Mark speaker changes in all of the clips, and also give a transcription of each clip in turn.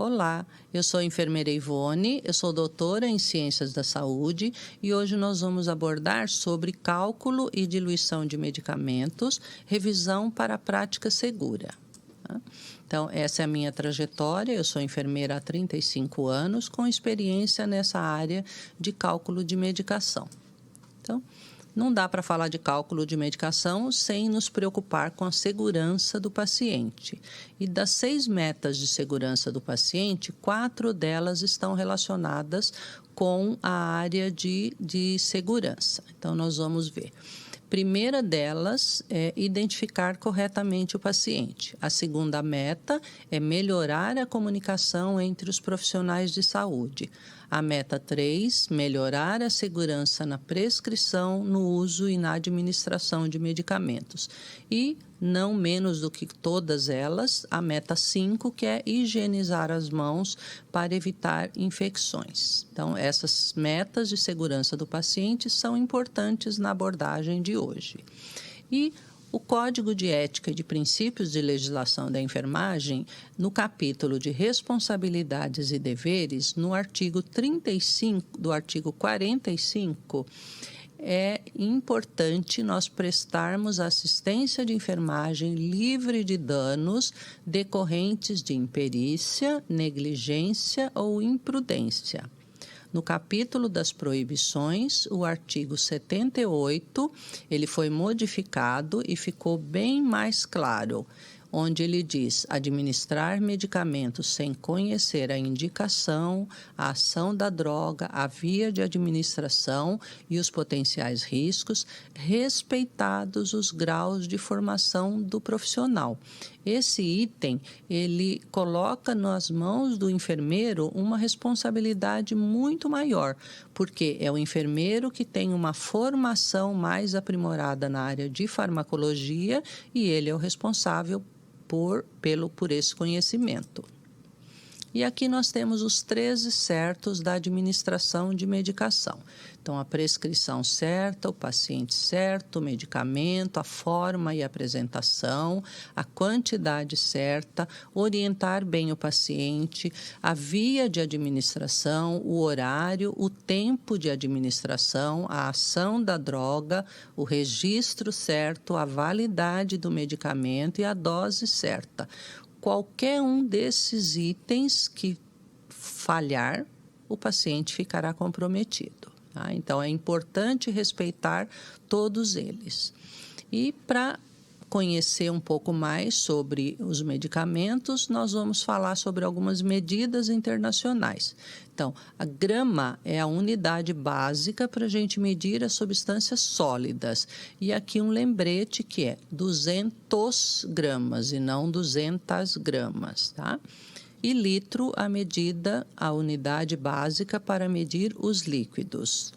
Speaker 1: Olá, eu sou a enfermeira Ivone, eu sou doutora em Ciências da Saúde e hoje nós vamos abordar sobre cálculo e diluição de medicamentos, revisão para a prática segura. Tá? Então, essa é a minha trajetória, eu sou enfermeira há 35 anos, com experiência nessa área de cálculo de medicação. Então, não dá para falar de cálculo de medicação sem nos preocupar com a segurança do paciente. E das 6 metas de segurança do paciente, 4 delas estão relacionadas com a área de segurança. Então, nós vamos ver. Primeira delas é identificar corretamente o paciente. A segunda meta é melhorar a comunicação entre os profissionais de saúde. A meta 3, melhorar a segurança na prescrição, no uso e na administração de medicamentos. E, não menos do que todas elas, a meta 5, que é higienizar as mãos para evitar infecções. Então, essas metas de segurança do paciente são importantes na abordagem de hoje. E o Código de Ética e de Princípios de Legislação da Enfermagem, no capítulo de Responsabilidades e Deveres, no artigo 35 do artigo 45, é importante nós prestarmos assistência de enfermagem livre de danos decorrentes de imperícia, negligência ou imprudência. No capítulo das proibições, o artigo 78, ele foi modificado e ficou bem mais claro, onde ele diz: administrar medicamentos sem conhecer a indicação, a ação da droga, a via de administração e os potenciais riscos, respeitados os graus de formação do profissional. Esse item, ele coloca nas mãos do enfermeiro uma responsabilidade muito maior, porque é o enfermeiro que tem uma formação mais aprimorada na área de farmacologia e ele é o responsável por esse conhecimento. E aqui nós temos os 13 certos da administração de medicação. Então, a prescrição certa, o paciente certo, o medicamento, a forma e apresentação, a quantidade certa, orientar bem o paciente, a via de administração, o horário, o tempo de administração, a ação da droga, o registro certo, a validade do medicamento e a dose certa. Qualquer um desses itens que falhar, o paciente ficará comprometido. Tá? Então, é importante respeitar todos eles. E para conhecer um pouco mais sobre os medicamentos, nós vamos falar sobre algumas medidas internacionais. Então, a grama é a unidade básica para a gente medir as substâncias sólidas. E aqui um lembrete que é 200 gramas e não 200 gramas, tá? E litro, a unidade básica para medir os líquidos.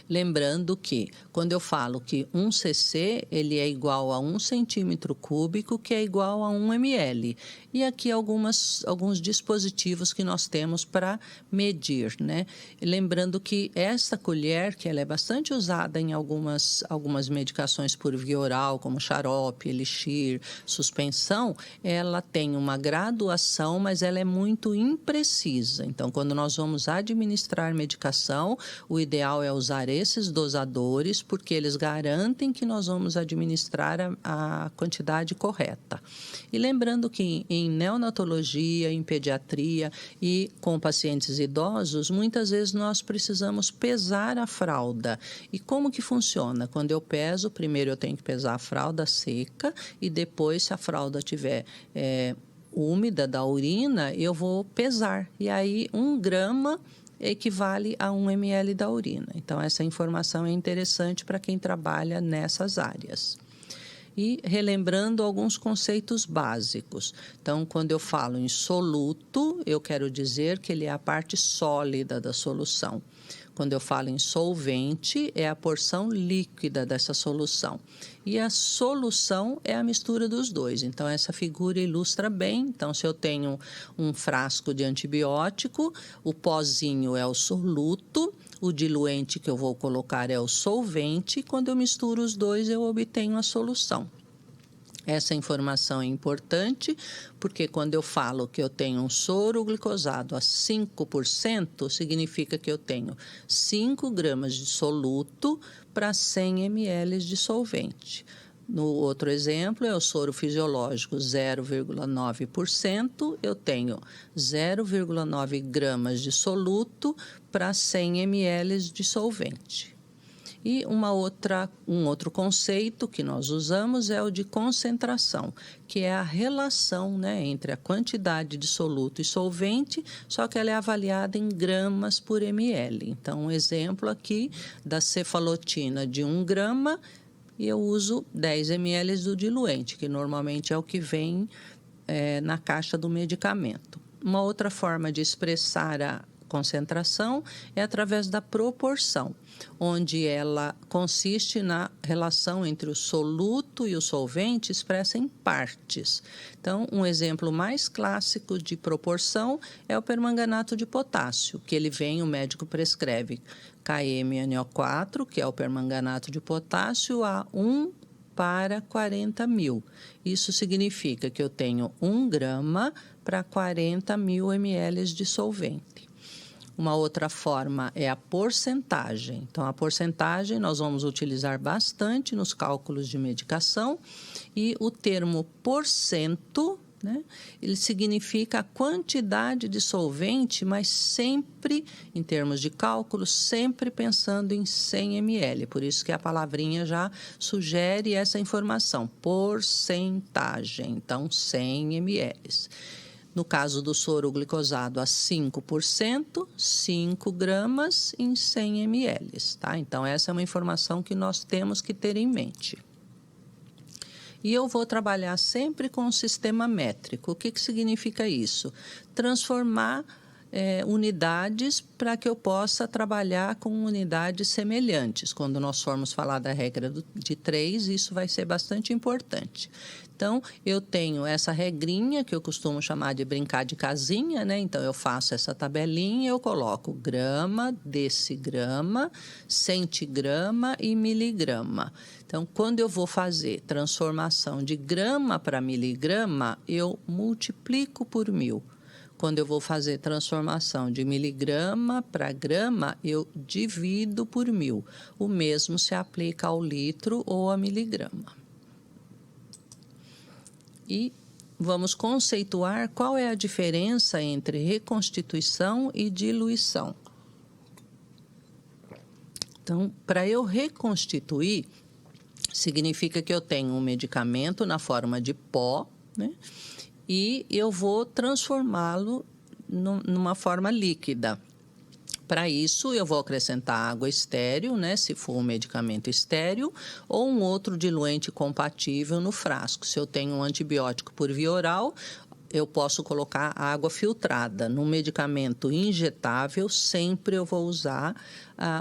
Speaker 1: Lembrando que, quando eu falo que 1 cc, ele é igual a 1 centímetro cúbico, que é igual a 1 ml. E aqui alguns dispositivos que nós temos para medir, né? Lembrando que essa colher, que ela é bastante usada em algumas medicações por via oral, como xarope, elixir, suspensão, ela tem uma graduação, mas ela é muito imprecisa. Então, quando nós vamos administrar medicação, o ideal é usar esses dosadores, porque eles garantem que nós vamos administrar a quantidade correta. E lembrando que em neonatologia, em pediatria e com pacientes idosos, muitas vezes nós precisamos pesar a fralda. E como que funciona? Quando eu peso, primeiro eu tenho que pesar a fralda seca e depois, se a fralda estiver úmida da urina, eu vou pesar. E aí, 1 grama equivale a 1 ml da urina. Então, essa informação é interessante para quem trabalha nessas áreas. E relembrando alguns conceitos básicos. Então, quando eu falo em soluto, eu quero dizer que ele é a parte sólida da solução. Quando eu falo em solvente, é a porção líquida dessa solução. E a solução é a mistura dos dois. Então, essa figura ilustra bem. Então, se eu tenho um frasco de antibiótico, o pozinho é o soluto, o diluente que eu vou colocar é o solvente. E quando eu misturo os dois, eu obtenho a solução. Essa informação é importante porque quando eu falo que eu tenho um soro glicosado a 5%, significa que eu tenho 5 gramas de soluto para 100 ml de solvente. No outro exemplo, é o soro fisiológico 0,9%, eu tenho 0,9 gramas de soluto para 100 ml de solvente. E um outro conceito que nós usamos é o de concentração, que é a relação, né, entre a quantidade de soluto e solvente, só que ela é avaliada em gramas por ml. Então, um exemplo aqui da cefalotina de 1 grama, e eu uso 10 ml do diluente, que normalmente é o que vem na caixa do medicamento. Uma outra forma de expressar a concentração é através da proporção, onde ela consiste na relação entre o soluto e o solvente expressa em partes. Então, um exemplo mais clássico de proporção é o permanganato de potássio, que o médico prescreve KMNO4, que é o permanganato de potássio, a 1 para 40 mil. Isso significa que eu tenho 1 grama para 40 mil ml de solvente. Uma outra forma é a porcentagem. Então, a porcentagem nós vamos utilizar bastante nos cálculos de medicação e o termo porcento, né, ele significa a quantidade de solvente, mas sempre, em termos de cálculo, sempre pensando em 100 ml. Por isso que a palavrinha já sugere essa informação, porcentagem. Então, 100 ml. No caso do soro glicosado a 5%, 5 gramas em 100 ml, tá? Então, essa é uma informação que nós temos que ter em mente. E eu vou trabalhar sempre com o sistema métrico. O que significa isso? Transformar unidades para que eu possa trabalhar com unidades semelhantes. Quando nós formos falar da regra de 3, isso vai ser bastante importante. Então, eu tenho essa regrinha que eu costumo chamar de brincar de casinha, né? Então, eu faço essa tabelinha, eu coloco grama, decigrama, centigrama e miligrama. Então, quando eu vou fazer transformação de grama para miligrama, eu multiplico por 1000. Quando eu vou fazer transformação de miligrama para grama, eu divido por 1000. O mesmo se aplica ao litro ou a miligrama. E vamos conceituar qual é a diferença entre reconstituição e diluição. Então, para eu reconstituir, significa que eu tenho um medicamento na forma de pó, né? E eu vou transformá-lo numa forma líquida. Para isso, eu vou acrescentar água estéril, né, se for um medicamento estéril, ou um outro diluente compatível no frasco. Se eu tenho um antibiótico por via oral, eu posso colocar água filtrada. No medicamento injetável, sempre eu vou usar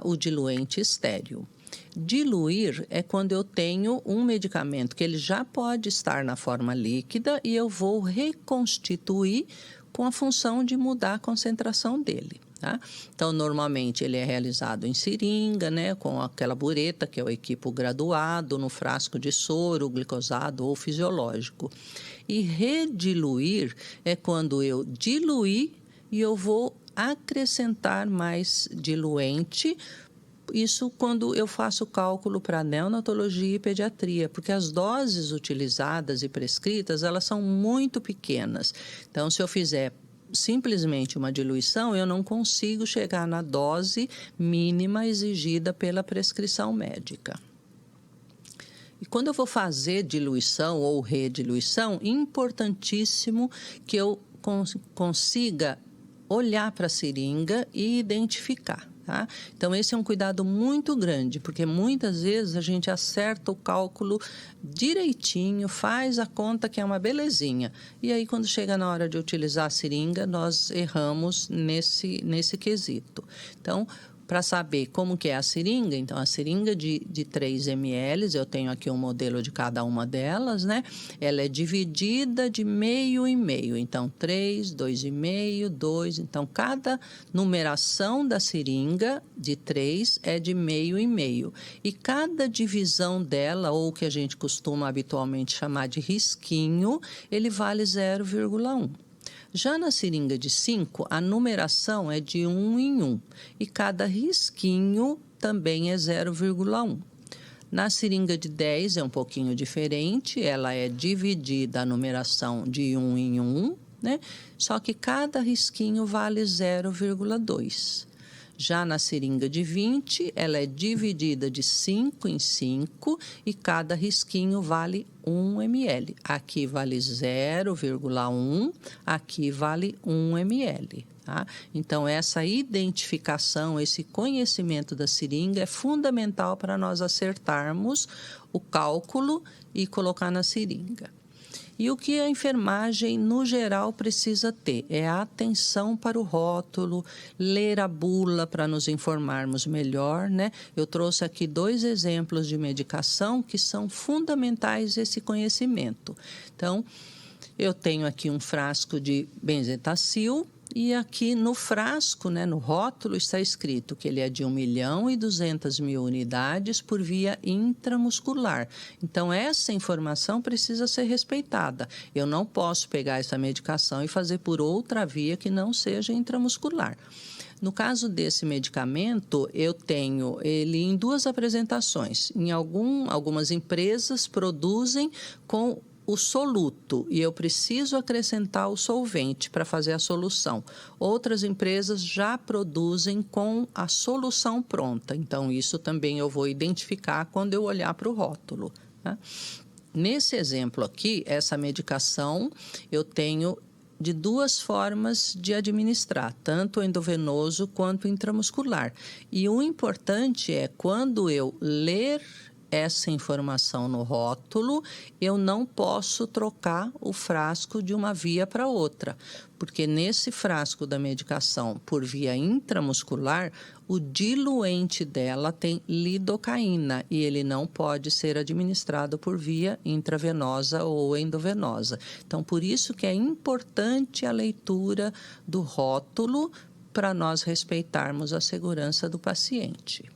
Speaker 1: o diluente estéril. Diluir é quando eu tenho um medicamento que ele já pode estar na forma líquida e eu vou reconstituir com a função de mudar a concentração dele. Tá? Então, normalmente ele é realizado em seringa, né, com aquela bureta, que é o equipo graduado, no frasco de soro, glicosado ou fisiológico. E rediluir é quando eu diluir e eu vou acrescentar mais diluente. Isso quando eu faço cálculo para neonatologia e pediatria, porque as doses utilizadas e prescritas, elas são muito pequenas. Então, se eu fizer simplesmente uma diluição, eu não consigo chegar na dose mínima exigida pela prescrição médica. E quando eu vou fazer diluição ou rediluição, importantíssimo que eu consiga olhar para a seringa e identificar. Tá? Então, esse é um cuidado muito grande, porque muitas vezes a gente acerta o cálculo direitinho, faz a conta que é uma belezinha. E aí, quando chega na hora de utilizar a seringa, nós erramos nesse quesito. Então, para saber como que é a seringa, então a seringa de 3 ml, eu tenho aqui um modelo de cada uma delas, né? Ela é dividida de meio em meio, então 3, 2,5, 2, então cada numeração da seringa de 3 é de meio em meio. E cada divisão dela, ou o que a gente costuma habitualmente chamar de risquinho, ele vale 0,1. Já na seringa de 5, a numeração é de 1 em 1 e cada risquinho também é 0,1. Na seringa de 10 é um pouquinho diferente, ela é dividida a numeração de 1 em 1, né? Só que cada risquinho vale 0,2. Já na seringa de 20, ela é dividida de 5 em 5 e cada risquinho vale 1 ml. Aqui vale 0,1, aqui vale 1 ml. Tá? Então, essa identificação, esse conhecimento da seringa é fundamental para nós acertarmos o cálculo e colocar na seringa. E o que a enfermagem, no geral, precisa ter é a atenção para o rótulo, ler a bula para nos informarmos melhor, né? Eu trouxe aqui 2 exemplos de medicação que são fundamentais esse conhecimento. Então, eu tenho aqui um frasco de benzetacil, e aqui no frasco, né, no rótulo, está escrito que ele é de 1.200.000 unidades por via intramuscular. Então, essa informação precisa ser respeitada. Eu não posso pegar essa medicação e fazer por outra via que não seja intramuscular. No caso desse medicamento, eu tenho ele em 2 apresentações. Em algumas empresas produzem com o soluto e eu preciso acrescentar o solvente para fazer a solução. Outras empresas já produzem com a solução pronta, então isso também eu vou identificar quando eu olhar para o rótulo. Tá? Nesse exemplo aqui, essa medicação eu tenho de 2 formas de administrar, tanto endovenoso quanto intramuscular. E o importante é quando eu ler essa informação no rótulo, eu não posso trocar o frasco de uma via para outra, porque nesse frasco da medicação por via intramuscular, o diluente dela tem lidocaína e ele não pode ser administrado por via intravenosa ou endovenosa. Então, por isso que é importante a leitura do rótulo para nós respeitarmos a segurança do paciente.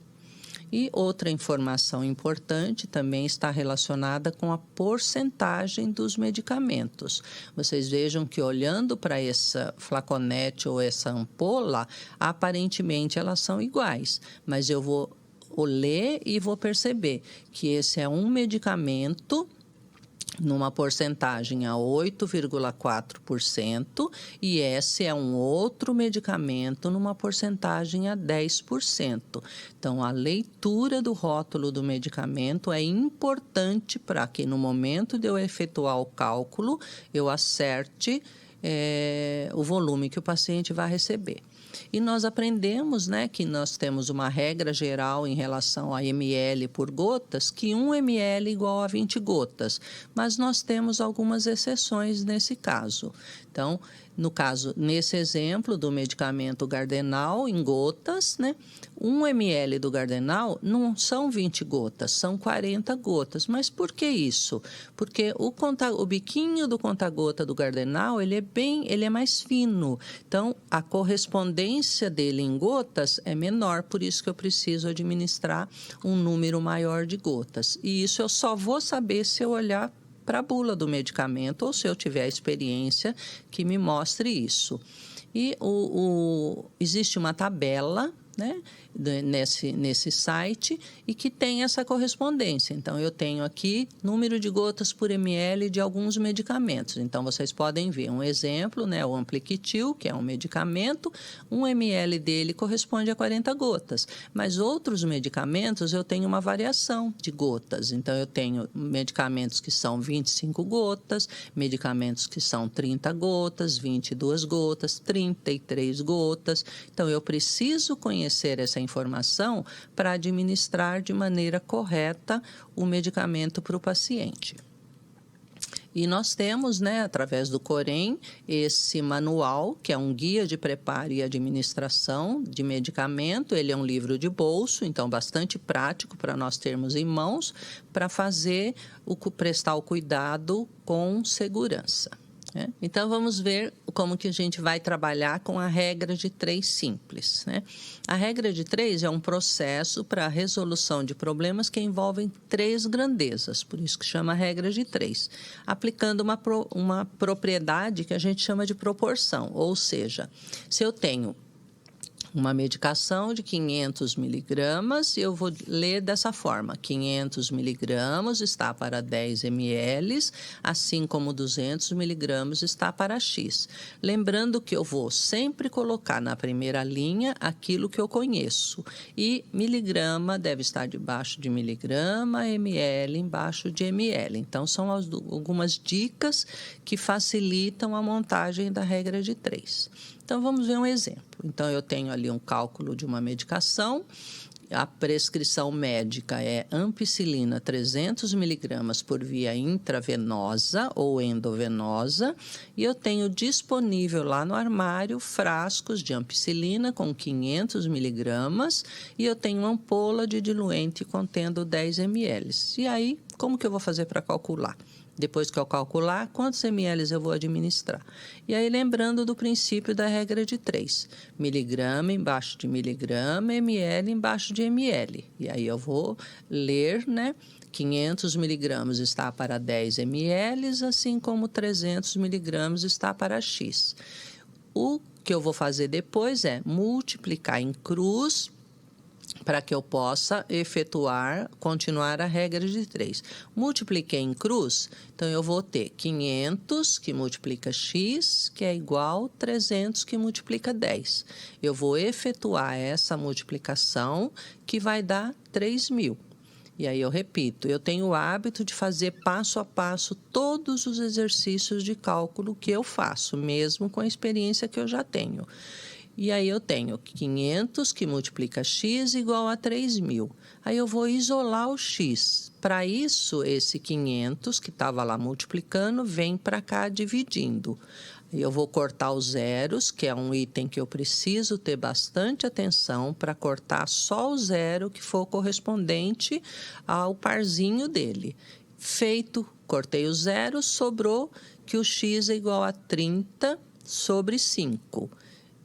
Speaker 1: E outra informação importante também está relacionada com a porcentagem dos medicamentos. Vocês vejam que olhando para essa flaconete ou essa ampola, aparentemente elas são iguais, mas eu vou ler e vou perceber que esse é um medicamento numa porcentagem a 8,4% e esse é um outro medicamento numa porcentagem a 10%. Então, a leitura do rótulo do medicamento é importante para que no momento de eu efetuar o cálculo, eu acerte o volume que o paciente vai receber. E nós aprendemos, né, que nós temos uma regra geral em relação a ml por gotas, que 1 ml igual a 20 gotas, mas nós temos algumas exceções nesse caso. Então, no caso, nesse exemplo do medicamento Gardenal em gotas, né, 1 ml do Gardenal não são 20 gotas, são 40 gotas. Mas por que isso? Porque o biquinho do conta-gota do Gardenal, ele é mais fino. Então, a correspondência dele em gotas é menor, por isso que eu preciso administrar um número maior de gotas. E isso eu só vou saber se eu olhar para a bula do medicamento ou se eu tiver a experiência que me mostre isso. E existe uma tabela, né, nesse site e que tem essa correspondência. Então, eu tenho aqui número de gotas por ml de alguns medicamentos. Então, vocês podem ver um exemplo, né, o Ampliquitil, que é um medicamento, 1 ml dele corresponde a 40 gotas. Mas outros medicamentos, eu tenho uma variação de gotas. Então, eu tenho medicamentos que são 25 gotas, medicamentos que são 30 gotas, 22 gotas, 33 gotas. Então, eu preciso conhecer essa informação para administrar de maneira correta o medicamento para o paciente. E nós temos, né, através do Corém, esse manual, que é um guia de preparo e administração de medicamento. Ele é um livro de bolso, então bastante prático para nós termos em mãos, para fazer prestar o cuidado com segurança. Né? Então, vamos ver como que a gente vai trabalhar com a regra de 3 simples. Né? A regra de 3 é um processo para a resolução de problemas que envolvem 3 grandezas, por isso que chama regra de 3, aplicando uma propriedade que a gente chama de proporção, ou seja, se eu tenho uma medicação de 500 miligramas, eu vou ler dessa forma: 500 miligramas está para 10 ml, assim como 200 miligramas está para X. Lembrando que eu vou sempre colocar na primeira linha aquilo que eu conheço. E miligrama deve estar debaixo de miligrama, ml embaixo de ml. Então, são algumas dicas que facilitam a montagem da regra de 3. Então, vamos ver um exemplo. Então, eu tenho ali um cálculo de uma medicação. A prescrição médica é ampicilina 300 miligramas por via intravenosa ou endovenosa. E eu tenho disponível lá no armário frascos de ampicilina com 500 miligramas. E eu tenho uma ampola de diluente contendo 10 ml. E aí, como que eu vou fazer para calcular? Depois que eu calcular, quantos ml eu vou administrar? E aí, lembrando do princípio da regra de 3. Miligrama embaixo de miligrama, ml embaixo de ml. E aí, eu vou ler, né? 500 miligramas está para 10 ml, assim como 300 miligramas está para X. O que eu vou fazer depois é multiplicar em cruz, para que eu possa continuar a regra de 3. Multipliquei em cruz, então eu vou ter 500 que multiplica x, que é igual a 300 que multiplica 10. Eu vou efetuar essa multiplicação, que vai dar 3.000. E aí eu repito, eu tenho o hábito de fazer passo a passo todos os exercícios de cálculo que eu faço, mesmo com a experiência que eu já tenho. E aí eu tenho 500 que multiplica x igual a 3.000. Aí eu vou isolar o x. Para isso, esse 500 que estava lá multiplicando vem para cá dividindo. E eu vou cortar os zeros, que é um item que eu preciso ter bastante atenção para cortar só o zero que for correspondente ao parzinho dele. Feito, cortei os zeros, sobrou que o x é igual a 30 sobre 5.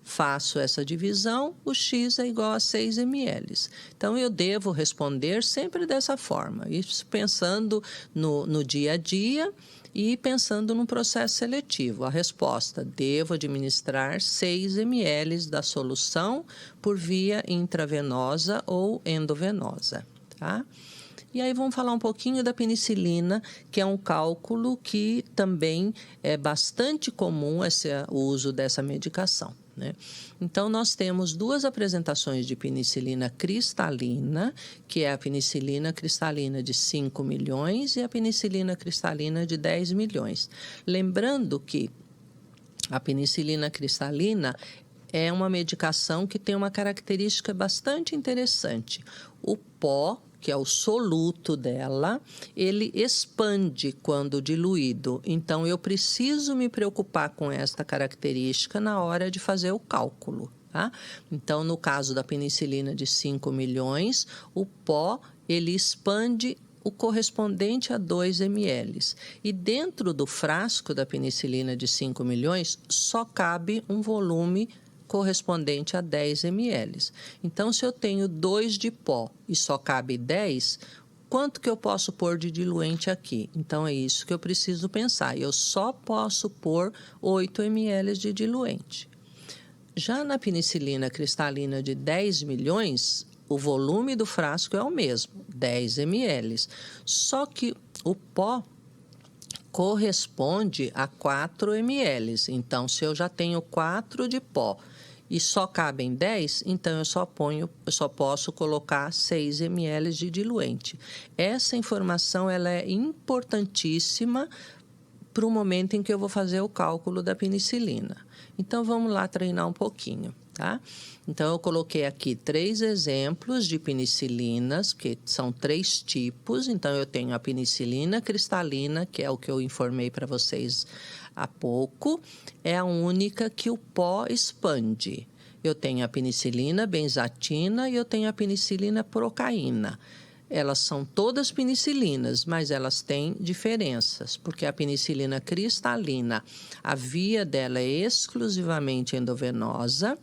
Speaker 1: Faço essa divisão, o x é igual a 6 ml. Então, eu devo responder sempre dessa forma, isso pensando no dia a dia e pensando no processo seletivo. A resposta: devo administrar 6 ml da solução por via intravenosa ou endovenosa, tá? E aí vamos falar um pouquinho da penicilina, que é um cálculo que também é bastante comum o uso dessa medicação. Né? Então, nós temos 2 apresentações de penicilina cristalina, que é a penicilina cristalina de 5 milhões e a penicilina cristalina de 10 milhões. Lembrando que a penicilina cristalina é uma medicação que tem uma característica bastante interessante. O pó, que é o soluto dela, ele expande quando diluído. Então, eu preciso me preocupar com esta característica na hora de fazer o cálculo. Tá? Então, no caso da penicilina de 5 milhões, o pó ele expande o correspondente a 2 ml. E dentro do frasco da penicilina de 5 milhões, só cabe um volume correspondente a 10 ml. Então, se eu tenho 2 de pó e só cabe 10, quanto que eu posso pôr de diluente aqui? Então, é isso que eu preciso pensar. Eu só posso pôr 8 ml de diluente. Já na penicilina cristalina de 10 milhões, o volume do frasco é o mesmo, 10 ml. Só que o pó corresponde a 4 ml. Então, se eu já tenho 4 de pó e só cabem 10, então eu só posso colocar 6 ml de diluente. Essa informação ela é importantíssima para o momento em que eu vou fazer o cálculo da penicilina. Então, vamos lá treinar um pouquinho, tá? Então, eu coloquei aqui 3 exemplos de penicilinas, que são 3 tipos. Então, eu tenho a penicilina cristalina, que é o que eu informei para vocês há pouco. É a única que o pó expande. Eu tenho a penicilina benzatina e eu tenho a penicilina procaína. Elas são todas penicilinas, mas elas têm diferenças, porque a penicilina cristalina, a via dela é exclusivamente endovenosa,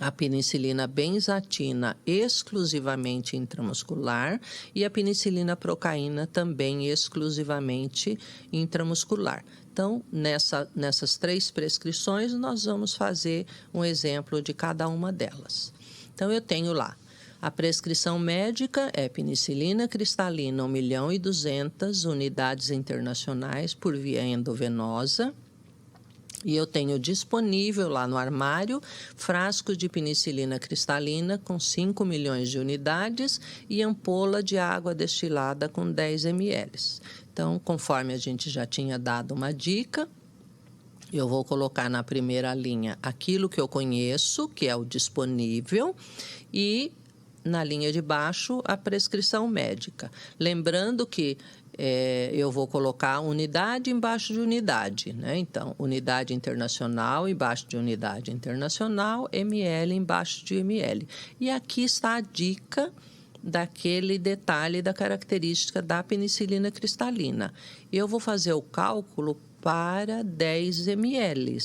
Speaker 1: a penicilina benzatina exclusivamente intramuscular e a penicilina procaína também exclusivamente intramuscular. Então, nessas 3 prescrições, nós vamos fazer um exemplo de cada uma delas. Então, eu tenho lá, a prescrição médica é penicilina cristalina 1.200.000 unidades internacionais por via endovenosa. E eu tenho disponível lá no armário frascos de penicilina cristalina com 5 milhões de unidades e ampola de água destilada com 10 ml. Então, conforme a gente já tinha dado uma dica, eu vou colocar na primeira linha aquilo que eu conheço, que é o disponível, e na linha de baixo a prescrição médica. Lembrando que eu vou colocar unidade embaixo de unidade, né? Então, unidade internacional embaixo de unidade internacional, ml embaixo de ml. E aqui está a dica daquele detalhe da característica da penicilina cristalina. Eu vou fazer o cálculo para 10 ml,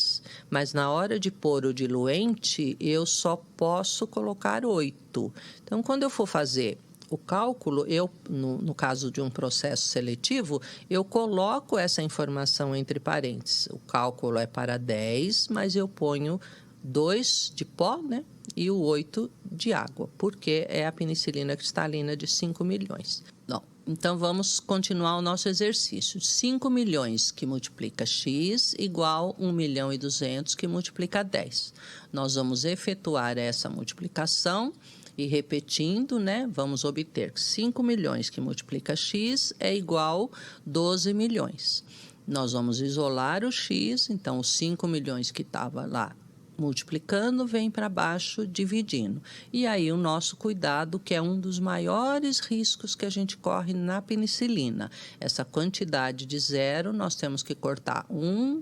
Speaker 1: mas na hora de pôr o diluente, eu só posso colocar 8. Então, quando eu for fazer o cálculo, no caso de um processo seletivo, eu coloco essa informação entre parênteses. O cálculo é para 10, mas eu ponho 2 de pó, né? E o 8 de água, porque é a penicilina cristalina de 5 milhões. Bom, então, vamos continuar o nosso exercício. 5 milhões que multiplica x igual 1.200.000 que multiplica 10. Nós vamos efetuar essa multiplicação e repetindo, né, vamos obter 5 milhões que multiplica x é igual 12 milhões. Nós vamos isolar o x, então os 5 milhões que estava lá multiplicando, vem para baixo, dividindo. E aí o nosso cuidado, que é um dos maiores riscos que a gente corre na penicilina. Essa quantidade de 0, nós temos que cortar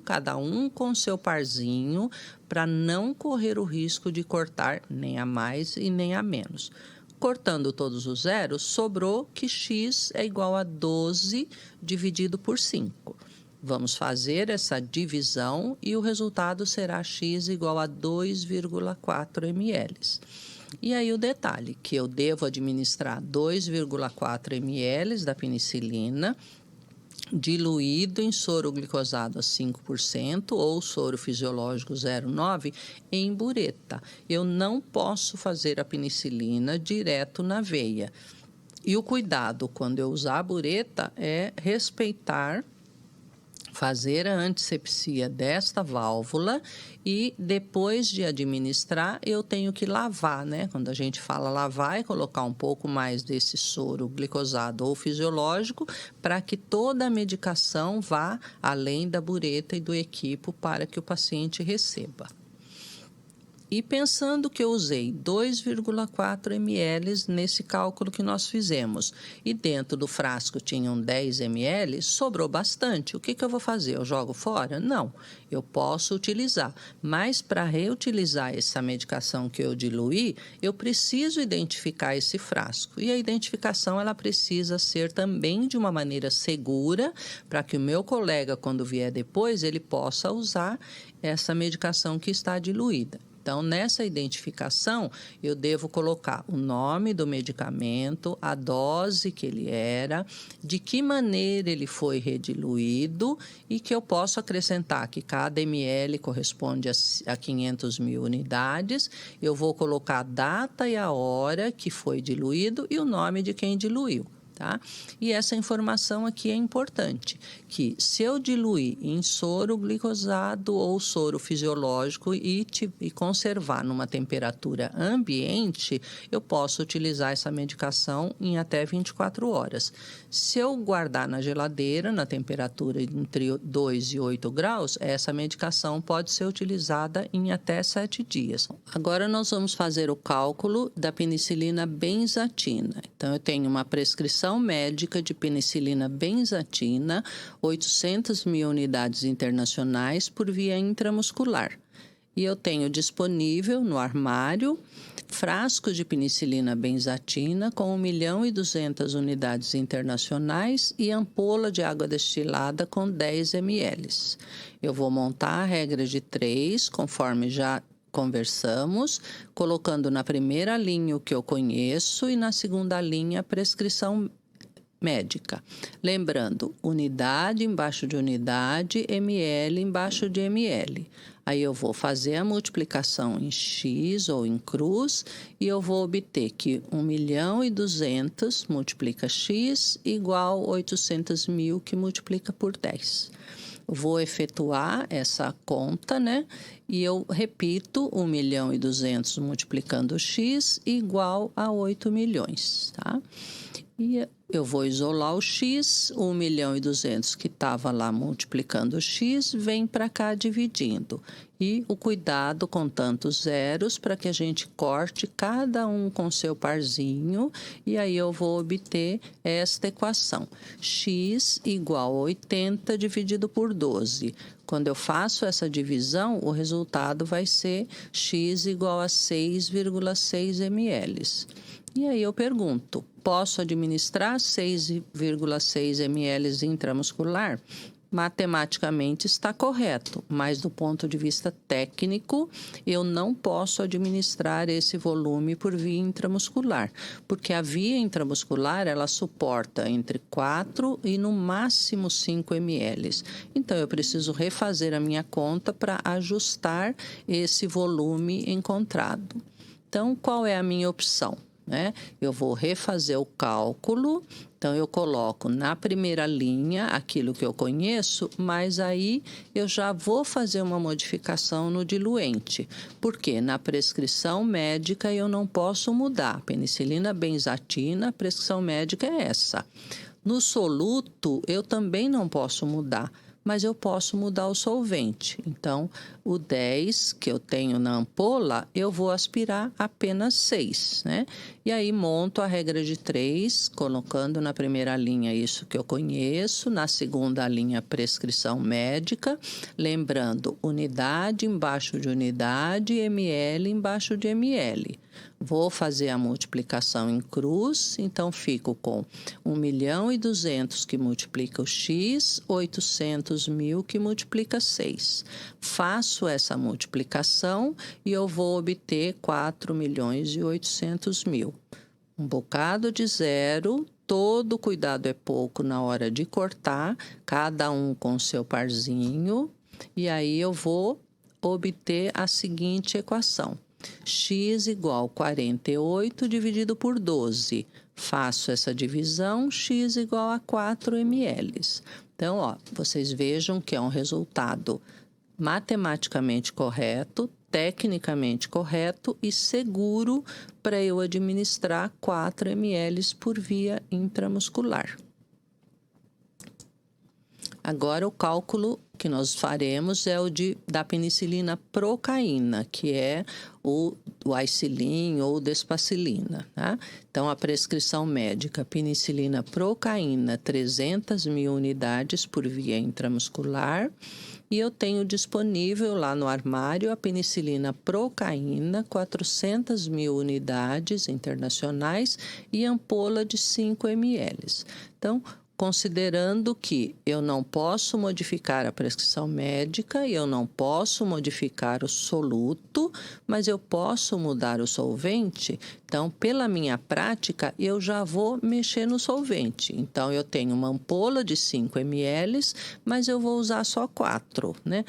Speaker 1: cada um com seu parzinho, para não correr o risco de cortar nem a mais e nem a menos. Cortando todos os zeros, sobrou que x é igual a 12 dividido por 5. Vamos fazer essa divisão e o resultado será x igual a 2,4 ml. E aí o detalhe, que eu devo administrar 2,4 ml da penicilina, diluído em soro glicosado a 5% ou soro fisiológico 0,9 em bureta. Eu não posso fazer a penicilina direto na veia. E o cuidado quando eu usar a bureta é respeitar, fazer a antisepsia desta válvula e depois de administrar eu tenho que lavar, né? Quando a gente fala lavar, é colocar um pouco mais desse soro glicosado ou fisiológico para que toda a medicação vá além da bureta e do equipo para que o paciente receba. E pensando que eu usei 2,4 ml nesse cálculo que nós fizemos e dentro do frasco tinham 10 ml, sobrou bastante. O que eu vou fazer? Eu jogo fora? Não, eu posso utilizar. Mas para reutilizar essa medicação que eu diluí, eu preciso identificar esse frasco. E a identificação ela precisa ser também de uma maneira segura para que o meu colega, quando vier depois, ele possa usar essa medicação que está diluída. Então, nessa identificação, eu devo colocar o nome do medicamento, a dose que ele era, de que maneira ele foi rediluído e que eu posso acrescentar que cada ml corresponde a 500.000 unidades. Eu vou colocar a data e a hora que foi diluído e o nome de quem diluiu. tá? E essa informação aqui é importante, que se eu diluir em soro glicosado ou soro fisiológico e conservar numa temperatura ambiente, eu posso utilizar essa medicação em até 24 horas. Se eu guardar na geladeira, na temperatura entre 2 e 8 graus, essa medicação pode ser utilizada em até 7 dias. Agora nós vamos fazer o cálculo da penicilina benzatina. Então, eu tenho uma prescrição médica de penicilina benzatina, 800 mil unidades internacionais por via intramuscular. E eu tenho disponível no armário frascos de penicilina benzatina com 1.200.000 unidades internacionais e ampola de água destilada com 10 ml. Eu vou montar a regra de 3, conforme já conversamos, colocando na primeira linha o que eu conheço e na segunda linha a prescrição médica. Lembrando, unidade embaixo de unidade, ml embaixo de ml. Aí eu vou fazer a multiplicação em X ou em cruz e eu vou obter que 1.200.000 multiplica X igual 800.000 que multiplica por 10. Vou efetuar essa conta, né? E eu repito 1.200.000 multiplicando X igual a 8 milhões, tá? E eu vou isolar o X, 1.200.000 que estava lá multiplicando o X, vem para cá dividindo. E o cuidado com tantos zeros para que a gente corte cada um com seu parzinho. E aí eu vou obter esta equação. X igual a 80 dividido por 12. Quando eu faço essa divisão, o resultado vai ser X igual a 6,6 ml. E aí eu pergunto, posso administrar 6,6 ml intramuscular? Matematicamente está correto, mas do ponto de vista técnico, eu não posso administrar esse volume por via intramuscular, porque a via intramuscular, ela suporta entre 4 e no máximo 5 ml. Então, eu preciso refazer a minha conta para ajustar esse volume encontrado. Então, qual é a minha opção? Eu vou refazer o cálculo, então eu coloco na primeira linha aquilo que eu conheço, mas aí eu já vou fazer uma modificação no diluente, porque na prescrição médica eu não posso mudar. Penicilina benzatina, a prescrição médica é essa. No soluto eu também não posso mudar, mas eu posso mudar o solvente. Então, o 10 que eu tenho na ampola, eu vou aspirar apenas 6, né? E aí, monto a regra de 3, colocando na primeira linha isso que eu conheço, na segunda linha, prescrição médica, lembrando, unidade embaixo de unidade, ml embaixo de ml. Vou fazer a multiplicação em cruz, então fico com 1.200.000 que multiplica o X, 800.000 que multiplica 6. Faço essa multiplicação e eu vou obter 4.800.000. Um bocado de zero, todo cuidado é pouco na hora de cortar, cada um com seu parzinho, e aí eu vou obter a seguinte equação. X igual a 48 dividido por 12. Faço essa divisão, X igual a 4 ml. Então, vocês vejam que é um resultado matematicamente correto, tecnicamente correto e seguro para eu administrar 4 ml por via intramuscular. Agora, o cálculo que nós faremos é o da penicilina procaína, que é o aicilin ou despacilina, tá? Então, a prescrição médica, penicilina procaína, 300.000 unidades por via intramuscular. E eu tenho disponível lá no armário a penicilina procaína, 400.000 unidades internacionais e ampola de 5 ml. Então, considerando que eu não posso modificar a prescrição médica, eu não posso modificar o soluto, mas eu posso mudar o solvente, então, pela minha prática, eu já vou mexer no solvente. Então, eu tenho uma ampola de 5 ml, mas eu vou usar só 4, né?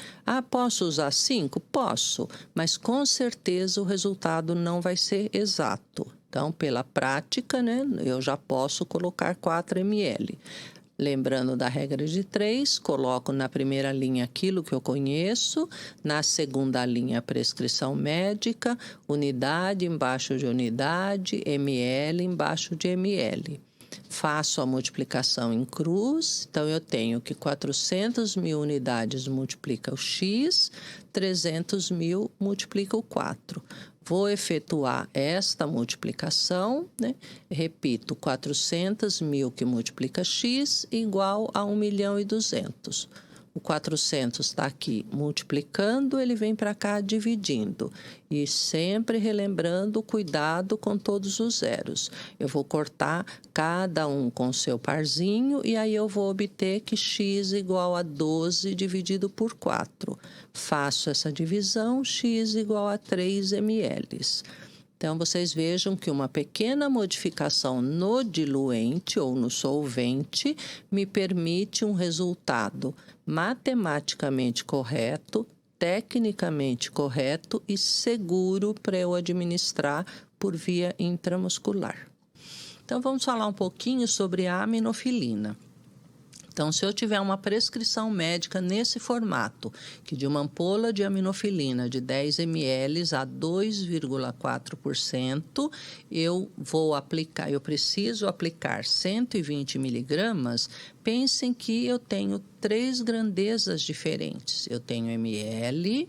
Speaker 1: Posso usar 5? Posso, mas com certeza o resultado não vai ser exato. Então, pela prática, né, eu já posso colocar 4 ml. Lembrando da regra de 3, coloco na primeira linha aquilo que eu conheço, na segunda linha a prescrição médica, unidade embaixo de unidade, ml embaixo de ml. Faço a multiplicação em cruz, então eu tenho que 400.000 unidades multiplica o X, 300.000 multiplica o 4. Vou efetuar esta multiplicação, né? Repito, 400.000 que multiplica X igual a 1.200.000. O 400 está aqui multiplicando, ele vem para cá dividindo. E sempre relembrando o cuidado com todos os zeros. Eu vou cortar cada um com seu parzinho e aí eu vou obter que x igual a 12 dividido por 4. Faço essa divisão, x igual a 3 ml. Então, vocês vejam que uma pequena modificação no diluente ou no solvente me permite um resultado matematicamente correto, tecnicamente correto e seguro para eu administrar por via intramuscular. Então, vamos falar um pouquinho sobre a aminofilina. Então, se eu tiver uma prescrição médica nesse formato, que de uma ampola de aminofilina de 10 ml a 2,4%, eu preciso aplicar 120 miligramas, pensem que eu tenho 3 grandezas diferentes. Eu tenho ml,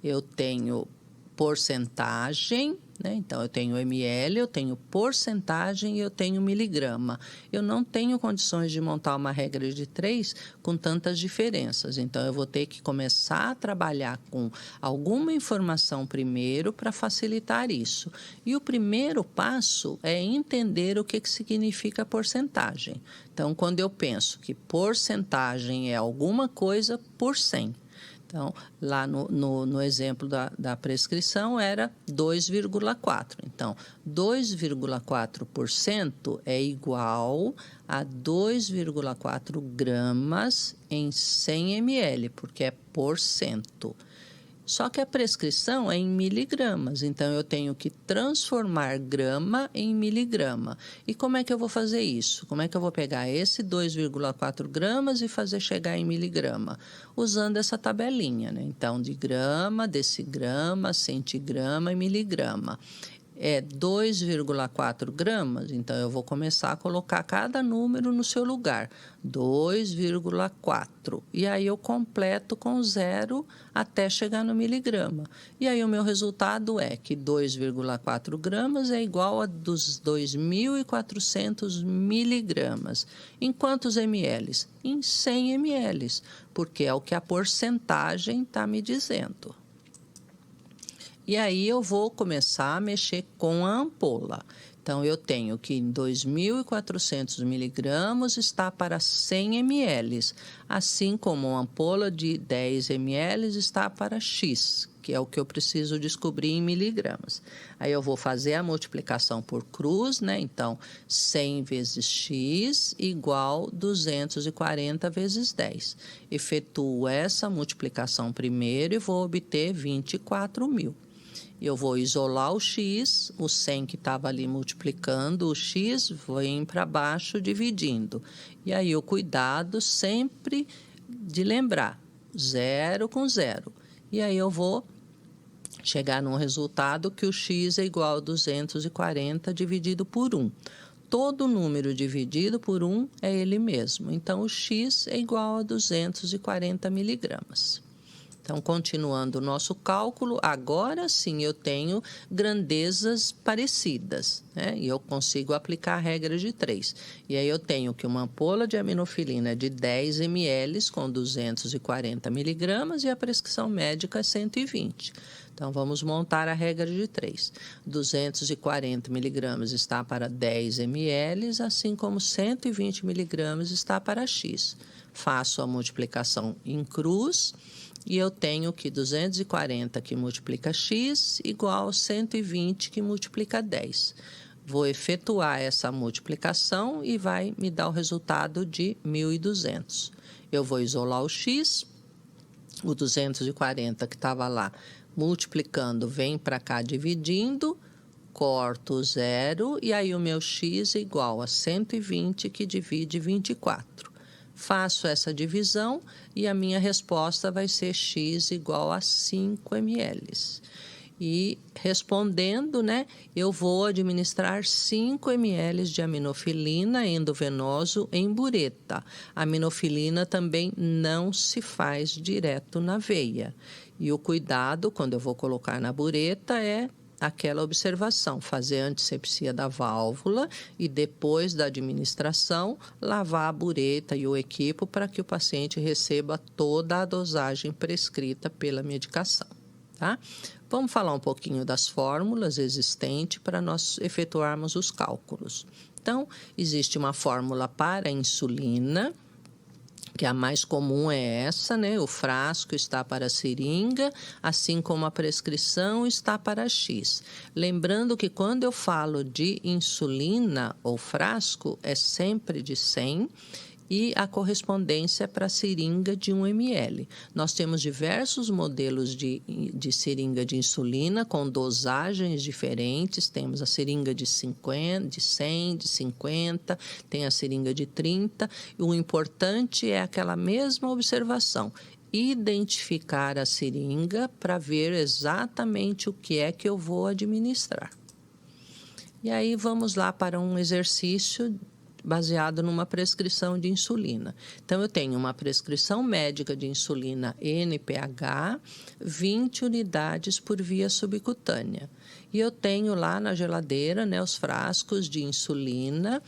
Speaker 1: eu tenho porcentagem, né? Então, eu tenho ml, eu tenho porcentagem e eu tenho miligrama. Eu não tenho condições de montar uma regra de 3 com tantas diferenças. Então, eu vou ter que começar a trabalhar com alguma informação primeiro para facilitar isso. E o primeiro passo é entender o que significa porcentagem. Então, quando eu penso que porcentagem é alguma coisa por 100. Então, lá no exemplo da prescrição era 2,4. Então, 2,4% é igual a 2,4 gramas em 100 ml, porque é por cento. Só que a prescrição é em miligramas, então eu tenho que transformar grama em miligrama. E como é que eu vou fazer isso? Como é que eu vou pegar esse 2,4 gramas e fazer chegar em miligrama? Usando essa tabelinha, né? Então, de grama, decigrama, centigrama e miligrama. É 2,4 gramas, então eu vou começar a colocar cada número no seu lugar. 2,4. E aí eu completo com 0 até chegar no miligrama. E aí o meu resultado é que 2,4 gramas é igual a 2.400 miligramas. Em quantos ml? Em 100 ml, porque é o que a porcentagem está me dizendo. E aí eu vou começar a mexer com a ampola. Então, eu tenho que em 2.400 miligramas está para 100 ml, assim como uma ampola de 10 ml está para X, que é o que eu preciso descobrir em miligramas. Aí eu vou fazer a multiplicação por cruz, né? Então, 100 vezes X igual 240 vezes 10. Efetuo essa multiplicação primeiro e vou obter 24.000. Eu vou isolar o X, o 100 que estava ali multiplicando, o X vem para baixo dividindo. E aí o cuidado sempre de lembrar, 0 com 0. E aí eu vou chegar num resultado que o X é igual a 240 dividido por 1. Todo número dividido por 1 é ele mesmo. Então, o X é igual a 240 miligramas. Então, continuando o nosso cálculo, agora sim eu tenho grandezas parecidas, né? E eu consigo aplicar a regra de 3. E aí eu tenho que uma ampola de aminofilina de 10 ml com 240 miligramas e a prescrição médica é 120. Então, vamos montar a regra de 3. 240 miligramas está para 10 ml, assim como 120 miligramas está para X. Faço a multiplicação em cruz. E eu tenho que 240 que multiplica X igual a 120 que multiplica 10. Vou efetuar essa multiplicação e vai me dar o resultado de 1.200. Eu vou isolar o X, o 240 que estava lá multiplicando vem para cá dividindo, corto o 0 e aí o meu x é igual a 120 que divide 24. Faço essa divisão e a minha resposta vai ser x igual a 5 ml. E respondendo, né, eu vou administrar 5 ml de aminofilina endovenoso em bureta. A aminofilina também não se faz direto na veia. E o cuidado, quando eu vou colocar na bureta, é aquela observação, fazer a antisepsia da válvula e depois da administração, lavar a bureta e o equipo para que o paciente receba toda a dosagem prescrita pela medicação, tá? Vamos falar um pouquinho das fórmulas existentes para nós efetuarmos os cálculos. Então, existe uma fórmula para a insulina, que a mais comum é essa, né? O frasco está para a seringa, assim como a prescrição está para X. Lembrando que quando eu falo de insulina ou frasco, é sempre de 100 e a correspondência para a seringa de 1 ml. Nós temos diversos modelos de seringa de insulina com dosagens diferentes. Temos a seringa de 50, de 100, de 50, tem a seringa de 30. O importante é aquela mesma observação, identificar a seringa para ver exatamente o que é que eu vou administrar. E aí vamos lá para um exercício baseado numa prescrição de insulina. Então, eu tenho uma prescrição médica de insulina NPH, 20 unidades por via subcutânea. E eu tenho lá na geladeira, né, os frascos de insulina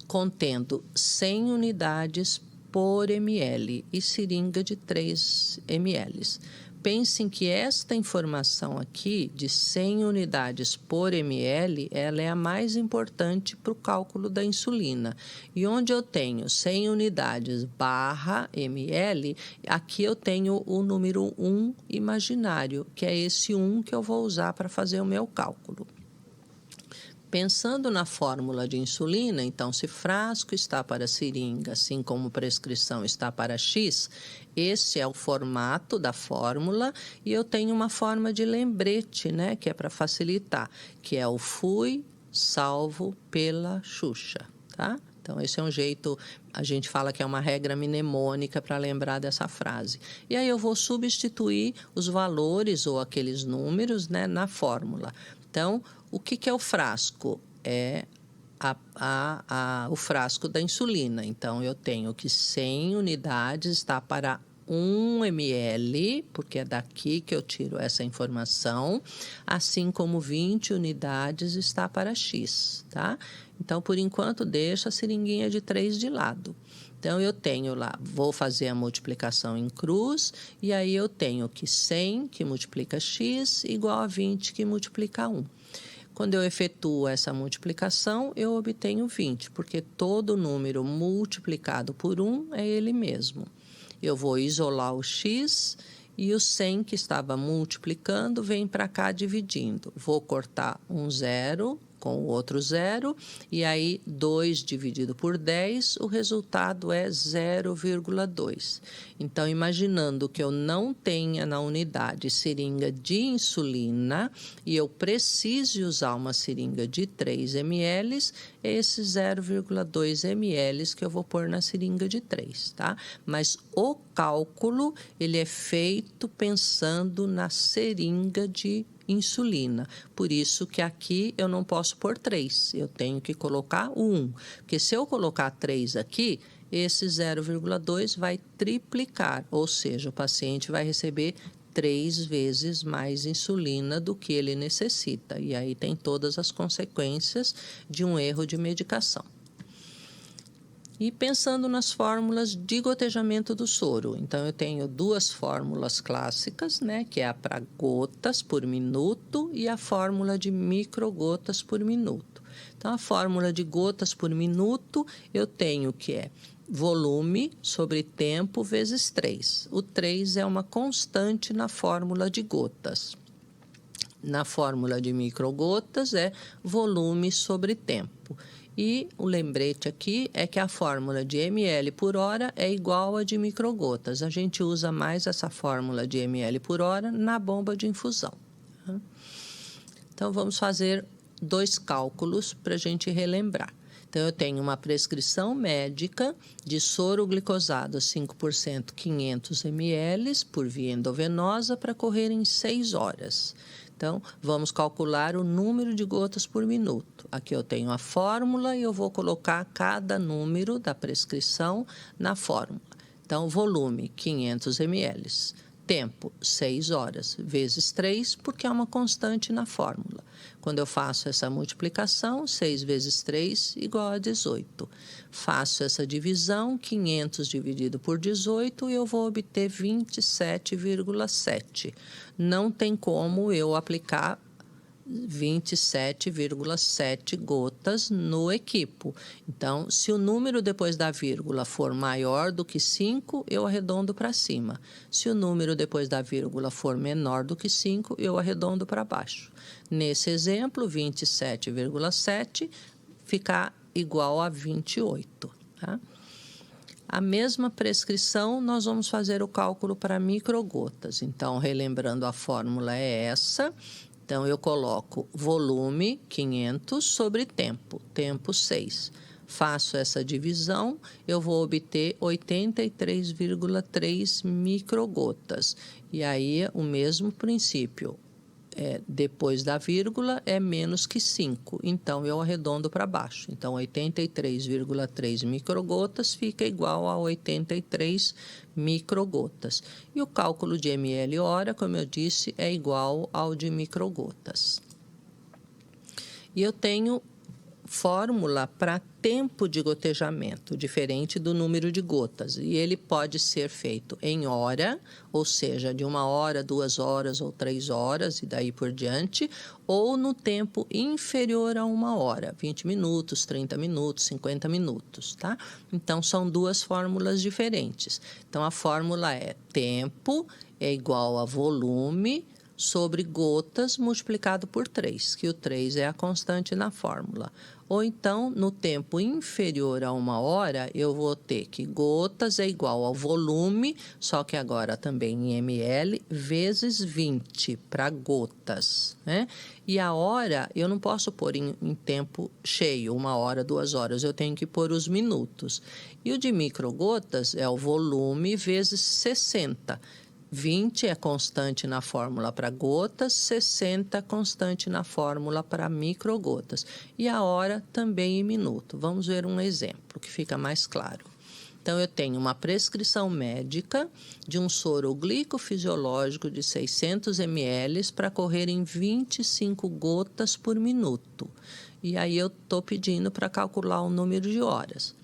Speaker 1: contendo 100 unidades por ml e seringa de 3 ml. Pensem que esta informação aqui, de 100 unidades por ml, ela é a mais importante para o cálculo da insulina. E onde eu tenho 100 unidades barra ml, aqui eu tenho o número 1 imaginário, que é esse 1 que eu vou usar para fazer o meu cálculo. Pensando na fórmula de insulina, então, se frasco está para seringa, assim como prescrição está para X, esse é o formato da fórmula e eu tenho uma forma de lembrete, né, que é para facilitar, que é o fui salvo pela Xuxa, tá? Então, esse é um jeito, a gente fala que é uma regra mnemônica para lembrar dessa frase. E aí eu vou substituir os valores ou aqueles números, né, na fórmula. Então, o que é o frasco? É o frasco da insulina. Então, eu tenho que 100 unidades está para 1 ml, porque é daqui que eu tiro essa informação, assim como 20 unidades está para X, tá? Então, por enquanto, deixa a seringuinha de 3 de lado. Então, eu tenho lá, vou fazer a multiplicação em cruz, e aí eu tenho que 100 que multiplica X igual a 20 que multiplica 1. Quando eu efetuo essa multiplicação, eu obtenho 20, porque todo número multiplicado por 1 é ele mesmo. Eu vou isolar o x e o 100 que estava multiplicando vem para cá dividindo. Vou cortar um zero com o outro zero, e aí 2 dividido por 10, o resultado é 0,2. Então, imaginando que eu não tenha na unidade seringa de insulina e eu precise usar uma seringa de 3 ml, é esse 0,2 ml que eu vou pôr na seringa de 3, tá? Mas o cálculo, ele é feito pensando na seringa de insulina. Por isso que aqui eu não posso pôr 3, eu tenho que colocar o 1. Porque se eu colocar 3 aqui, esse 0,2 vai triplicar, ou seja, o paciente vai receber 3 vezes mais insulina do que ele necessita. E aí tem todas as consequências de um erro de medicação. E pensando nas fórmulas de gotejamento do soro, então eu tenho duas fórmulas clássicas, né, que é a para gotas por minuto e a fórmula de microgotas por minuto. Então, a fórmula de gotas por minuto eu tenho que é volume sobre tempo vezes 3. O 3 é uma constante na fórmula de gotas. Na fórmula de microgotas é volume sobre tempo. E o lembrete aqui é que a fórmula de ml por hora é igual a de microgotas. A gente usa mais essa fórmula de ml por hora na bomba de infusão. Então, vamos fazer dois cálculos para a gente relembrar. Então, eu tenho uma prescrição médica de soro glicosado 5%, 500 ml por via endovenosa para correr em 6 horas. Então, vamos calcular o número de gotas por minuto. Aqui eu tenho a fórmula e eu vou colocar cada número da prescrição na fórmula. Então, volume, 500 ml. Tempo, 6 horas, vezes 3, porque é uma constante na fórmula. Quando eu faço essa multiplicação, 6 vezes 3 igual a 18. Faço essa divisão, 500 dividido por 18, e eu vou obter 27,7. Não tem como eu aplicar 27,7 gotas no equipo. Então, se o número depois da vírgula for maior do que 5, eu arredondo para cima. Se o número depois da vírgula for menor do que 5, eu arredondo para baixo. Nesse exemplo, 27,7 fica igual a 28. Tá? A mesma prescrição, nós vamos fazer o cálculo para microgotas. Então, relembrando, a fórmula é essa. Então, eu coloco volume, 500, sobre tempo, tempo 6. Faço essa divisão, eu vou obter 83,3 microgotas. E aí, o mesmo princípio. Depois da vírgula é menos que 5, então eu arredondo para baixo. Então, 83,3 microgotas fica igual a 83 microgotas. E o cálculo de ml hora, como eu disse, é igual ao de microgotas. E eu tenho fórmula para tempo de gotejamento, diferente do número de gotas. E ele pode ser feito em hora, ou seja, de 1 hora, 2 horas ou 3 horas e daí por diante, ou no tempo inferior a 1 hora, 20 minutos, 30 minutos, 50 minutos, tá? Então, são duas fórmulas diferentes. Então, a fórmula é tempo é igual a volume sobre gotas multiplicado por 3, que o 3 é a constante na fórmula. Ou então, no tempo inferior a 1 hora, eu vou ter que gotas é igual ao volume, só que agora também em ml, vezes 20 para gotas, né? E a hora, eu não posso pôr em tempo cheio, 1 hora, 2 horas, eu tenho que pôr os minutos. E o de microgotas é o volume vezes 60. 20 é constante na fórmula para gotas, 60 constante na fórmula para microgotas. E a hora também em minuto. Vamos ver um exemplo que fica mais claro. Então, eu tenho uma prescrição médica de um soro glicofisiológico de 600 ml para correr em 25 gotas por minuto. E aí, eu estou pedindo para calcular o número de horas.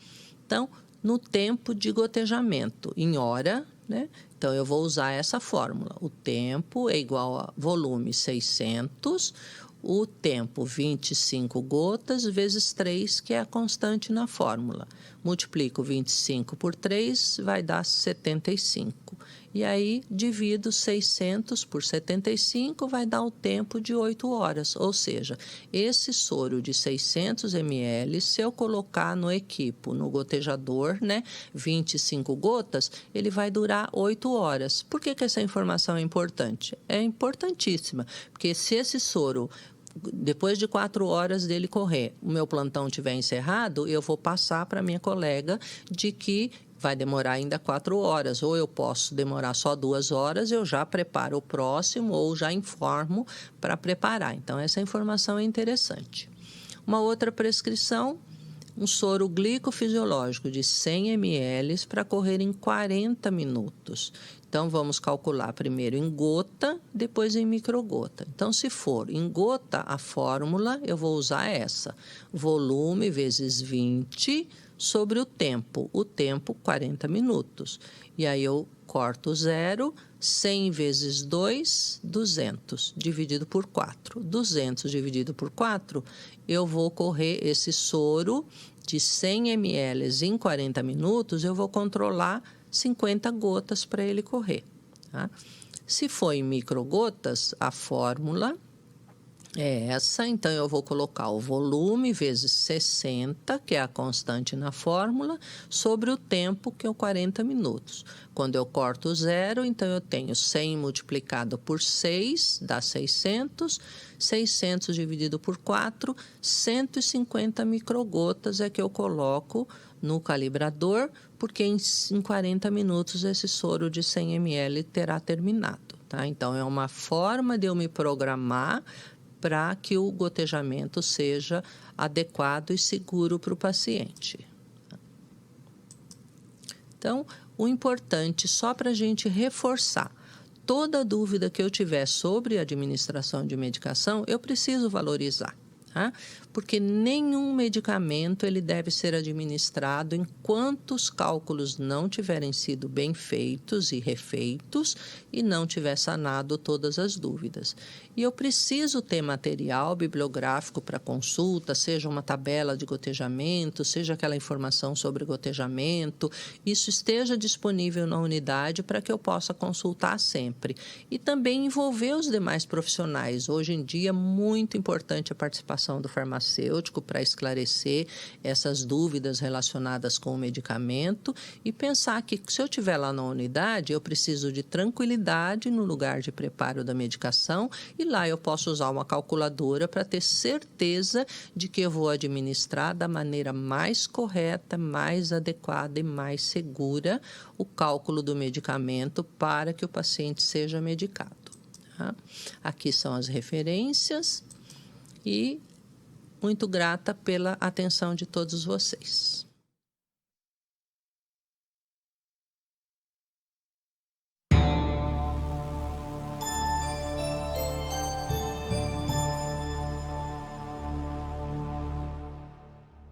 Speaker 1: Então, no tempo de gotejamento, em hora, né? Então, eu vou usar essa fórmula. O tempo é igual a volume 600, o tempo 25 gotas vezes 3, que é a constante na fórmula. Multiplico 25 por 3, vai dar 75. E aí, divido 600 por 75, vai dar o tempo de 8 horas. Ou seja, esse soro de 600 ml, se eu colocar no equipo, no gotejador, né, 25 gotas, ele vai durar 8 horas. Por que essa informação é importante? É importantíssima, porque se esse soro, depois de 4 horas dele correr, o meu plantão tiver encerrado, eu vou passar para minha colega de que vai demorar ainda 4 horas, ou eu posso demorar só 2 horas, eu já preparo o próximo ou já informo para preparar. Então, essa informação é interessante. Uma outra prescrição, um soro glicofisiológico de 100 ml para correr em 40 minutos. Então, vamos calcular primeiro em gota, depois em microgota. Então, se for em gota, a fórmula, eu vou usar essa. Volume vezes 20 sobre o tempo. O tempo, 40 minutos. E aí, eu corto 0, 100 vezes 2, 200, dividido por 4. 200 dividido por 4, eu vou correr esse soro de 100 ml em 40 minutos, eu vou controlar 50 gotas para ele correr. Tá? Se for em microgotas, a fórmula É essa, então eu vou colocar o volume vezes 60, que é a constante na fórmula, sobre o tempo, que é o 40 minutos. Quando eu corto o zero, então eu tenho 100 multiplicado por 6, dá 600. 600 dividido por 4, 150 microgotas é que eu coloco no calibrador, porque em 40 minutos esse soro de 100 ml terá terminado. Tá? Então, é uma forma de eu me programar para que o gotejamento seja adequado e seguro para o paciente. Então, o importante, só para a gente reforçar, toda dúvida que eu tiver sobre a administração de medicação, eu preciso valorizar. Tá? Porque nenhum medicamento ele deve ser administrado enquanto os cálculos não tiverem sido bem feitos e refeitos e não tiver sanado todas as dúvidas. E eu preciso ter material bibliográfico para consulta, seja uma tabela de gotejamento, seja aquela informação sobre gotejamento, isso esteja disponível na unidade para que eu possa consultar sempre. E também envolver os demais profissionais. Hoje em dia é muito importante a participação do farmacêutico para esclarecer essas dúvidas relacionadas com o medicamento e pensar que se eu estiver lá na unidade, eu preciso de tranquilidade no lugar de preparo da medicação e lá eu posso usar uma calculadora para ter certeza de que eu vou administrar da maneira mais correta, mais adequada e mais segura o cálculo do medicamento para que o paciente seja medicado. Tá? Aqui são as referências e muito grata pela atenção de todos vocês.